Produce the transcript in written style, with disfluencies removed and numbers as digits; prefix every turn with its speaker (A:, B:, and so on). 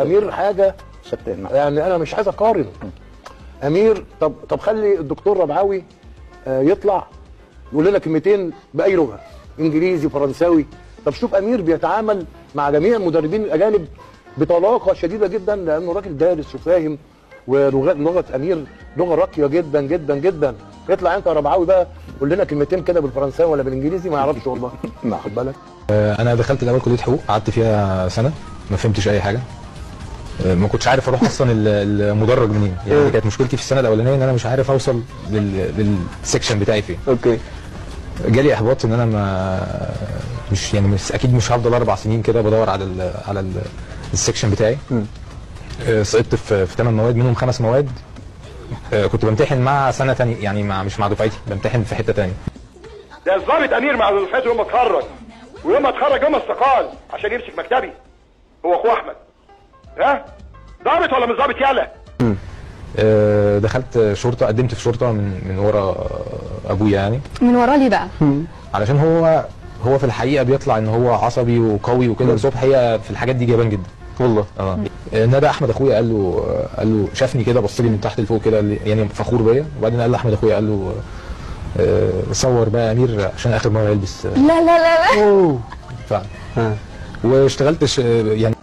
A: امير حاجه
B: شتان
A: يعني انا مش عايز اقارن. امير طب خلي الدكتور ربعاوي يطلع يقول لنا كلمتين باي لغه، انجليزي فرنساوي. طب شوف امير بيتعامل مع جميع المدربين الاجانب بطلاقه شديده جدا، لانه راجل دارس وفاهم، ولغه امير لغه راقيه جدا جدا جدا. اطلع انت يا ربعاوي بقى قول لنا كلمتين كده بالفرنساوي ولا بالانجليزي، ما يعرفش والله. خد بالك.
C: انا دخلت الاول كليه حقوق، قعدت فيها سنه ما فهمتش اي حاجه، ما كنتش عارف اروح اصلا المدرج منين. يعني دي كانت مشكلتي في السنه الاولانيه، ان انا مش عارف اوصل للسكشن بتاعي فين.
B: اوكي.
C: جالي احباط ان انا مش اكيد مش هفضل 4 سنين كده بدور على السكشن بتاعي. سقطت في 8 مواد، منهم 5 مواد كنت بمتحن مع سنه ثانيه، يعني مش مع دفعتي، بمتحن في حته ثانيه.
D: ده الضابط امير مع دفعته يوم ما اتخرج، ويوم ما اتخرج يوم ما استقال عشان يمسك مكتبي هو اخو احمد. ها ضابط ولا مش ضابط؟ يلا.
C: دخلت شرطه، قدمت في شرطه من ورا ابويا. يعني
E: من ورا ليه بقى؟
C: علشان هو في الحقيقه بيطلع ان هو عصبي وقوي وكده، بس هو في الحقيقه في الحاجات دي جبان جدا
B: والله.
C: ندى احمد اخويا قال له شافني كده، بص لي من تحت لفوق كده، يعني فخور بيا. وبعدين قال لاحمد اخويا، قال له صور بقى امير عشان اخر مره يلبس.
E: لا لا لا لا.
C: فعلا. واشتغلت يعني